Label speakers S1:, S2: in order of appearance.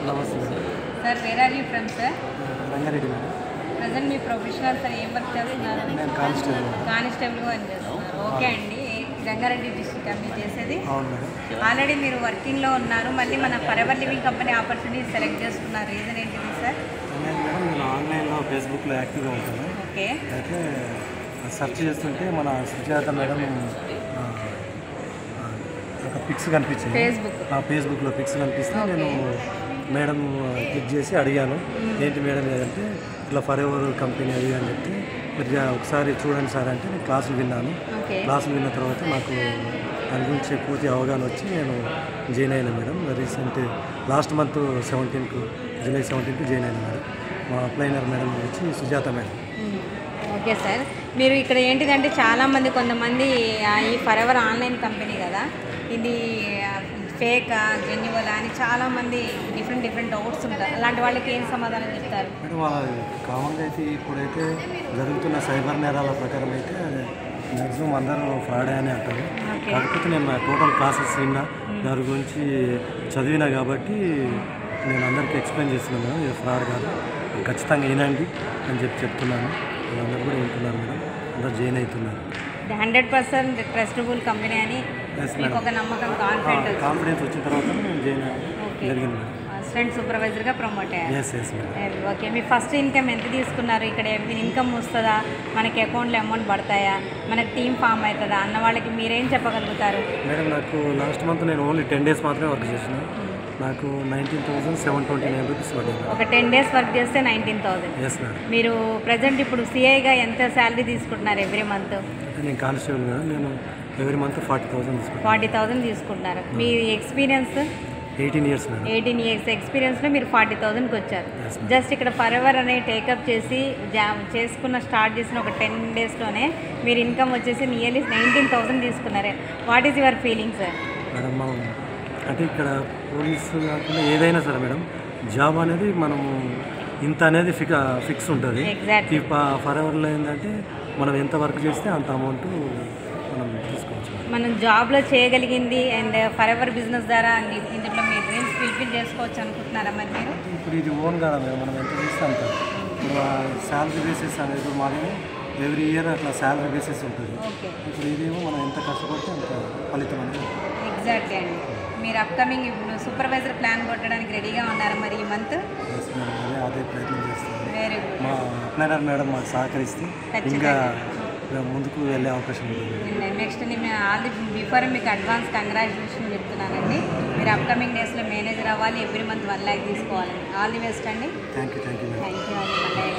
S1: నమస్తే
S2: sir. Where are you from sir?
S1: Rangareddy madam.
S2: Present మీ professional sir ఏం work చేస్తున్నారు?
S1: నేను
S2: కానిస్టేబుల్గా వర్క్ చేస్తున్నారు. ఓకే అండి. రంగారెడ్డి డిస్ట్రిక్ట్ మీరు చేసేది?
S1: అవును మేడం.
S2: ఆల్రెడీ మీరు వర్కింగ్లో ఉన్నారు, మళ్ళీ మన forever living company opportunity select చేసుకున్నారు. రీజన్ ఏంటిది సార్?
S1: మేడం నేను ఆన్లైన్లో ఫేస్బుక్లో యాక్టివ్గా ఉంటాను.
S2: ఓకే.
S1: అయితే సెర్చ్ చేస్తుంటే మన సుజాత మేడం ఒక పిక్స్ కనిపించింది. ఫేస్బుక్లో పిక్స్ కనిపిస్తే నేను మేడం క్లిక్ చేసి అడిగాను, ఏంటి మేడం ఏదంటే ఇట్లా ఫరెవర్ కంపెనీ అది అని చెప్తే మీరు ఒకసారి చూడండి సార్ అంటే నేను క్లాసులు విన్నాను. క్లాసులు విన్న తర్వాత నాకు దాని గురించి పూర్తి అవగాహన వచ్చి నేను జాయిన్ అయినా మేడం. రీసెంట్ లాస్ట్ మంత్ 17కు జూలై 17కు జాయిన్ అయినా మేడం. మా అప్లైనర్ మేడం వచ్చి సుజాత మేడం.
S2: Okay sir. మీరు ఇక్కడ ఏంటిదంటే చాలామంది కొంతమంది ఈ ఫరెవర్ ఆన్లైన్ కంపెనీ కదా, ఇది ఫేక్ జెన్యువల్ అని చాలామంది డిఫరెంట్ డౌట్స్ ఉంటారు. అలాంటి వాళ్ళకి ఏం సమాధానం చెప్తారు
S1: మేడం? వాళ్ళ కామన్గా అయితే ఇప్పుడైతే జరుగుతున్న సైబర్ నేరాల ప్రకారం అయితే మ్యాక్సిమం అందరూ ఫ్రాడే అని అంటారు. కాకపోతే నేను టోటల్ క్లాసెస్ విన్నా, దాని గురించి చదివినా కాబట్టి నేను అందరికీ ఎక్స్ప్లెయిన్ చేస్తున్నాను మేడం. ఇది ఫ్రాడ్ కాదు, ఖచ్చితంగా వినండి అని చెప్తున్నాను. అందరూ కూడా వింటున్నారు మేడం, అందరూ జాయిన్ అవుతున్నారు.
S2: 100% ట్రస్టబుల్ కంపెనీ అని మీకు ఒక నమ్మకం,
S1: కాన్ఫిడెన్స్ వచ్చిన తర్వాత నేను జాయిన్ జరిగింది మేడం.
S2: అసిస్టెంట్ సూపర్వైజర్గా ప్రమోట్ అయ్యారు.
S1: Yes madam.
S2: ఓకే. మీ ఫస్ట్ ఇన్కమ్ ఎంత తీసుకున్నారు? ఇక్కడ ఇన్కమ్ వస్తుందా, మనకి అకౌంట్లో అమౌంట్ పడతాయా, మనకి టీమ్ ఫామ్ అవుతుందా అన్న వాళ్ళకి మీరేం చెప్పగలుగుతారు?
S1: మేడం నాకు లాస్ట్ మంత్ నేను ఓన్లీ 10 days మాత్రమే వర్క్ చేసిన. నాకు 19,729 రూపీస్ పడింది.
S2: ఒక 10 days వర్క్ చేస్తే 19,000.
S1: Yes madam.
S2: మీరు ప్రజెంట్ ఇప్పుడు సిఐగా ఎంత శాలరీ తీసుకుంటున్నారు ఎవ్రీ మంత్?
S1: నేను కానిస్టేబుల్ మేడం. నేను ఎవ్రీ మంత్ 40,000 తీసుకుంటాను.
S2: 40,000 తీసుకుంటున్నారు. మీ ఎక్స్పీరియన్స్
S1: 18 years మేడం.
S2: 18 years ఎక్స్పీరియన్స్లో మీరు 40,000కి వచ్చారు. జస్ట్ ఇక్కడ ఫరెవర్ అనే టేకప్ చేసి స్టార్ట్ చేసిన ఒక 10 daysలోనే మీరు ఇన్కమ్ వచ్చేసి నియర్లీ 19,000 తీసుకున్నారు. What is your feeling sir?
S1: Madam మనం అంటే ఇక్కడ పోలీసు కాకుండా ఏదైనా సరే మేడం, జాబ్ అనేది మనము ఇంత అనేది ఫిక్స్ ఉంటుంది. ఈ ఫరెవర్లో ఏంటంటే మనం ఎంత వర్క్ చేస్తే అంత అమౌంట్ మనం తీసుకోవచ్చు.
S2: మనం జాబ్లో చేయగలిగింది అండ్ ఫరెవర్ బిజినెస్ ద్వారా ఇందులో మీ డ్రీమ్స్ ఫుల్ఫిల్ చేసుకోవచ్చు అనుకుంటున్నారా మరి మీరు?
S1: ఇప్పుడు ఇది ఓన్ కాదా మేడం, మనం ఎంత చేస్తే అంత. ఇప్పుడు శాలరీ బేసిస్ అనేది ఇప్పుడు మాది ఎవ్రీ ఇయర్ అట్లా శాలరీ బేసిస్ ఉంటుంది. ఇప్పుడు ఇదేమో మనం ఎంత కష్టపడితే అంత ఫలితం అనేది.
S2: ఎగ్జాక్ట్లీ అండి. మీరు అప్కమింగ్ ఇప్పుడు సూపర్వైజర్ ప్లాన్ కొట్టడానికి రెడీగా ఉన్నారు మరి ఈ మంత్?
S1: అదే ప్రయత్నం చేస్తాం.
S2: Very good.
S1: మా అప్లైనర్ మేడం మాకు సహకరిస్తే ఇంకా ముందుకు వెళ్ళే అవకాశం ఉంటుంది.
S2: నెక్స్ట్ నేను బిఫోర్ మీకు అడ్వాన్స్ కంగ్రాచులేషన్ చెప్తున్నానండి. మీరు అప్కమింగ్ డేస్లో మేనేజర్ అవ్వాలి, ఎవ్రీ మంత్ 1 lakh తీసుకోవాలండి. ఆల్ ది బెస్ట్ అండి.
S1: థ్యాంక్ యూ
S2: అండి. మళ్ళీ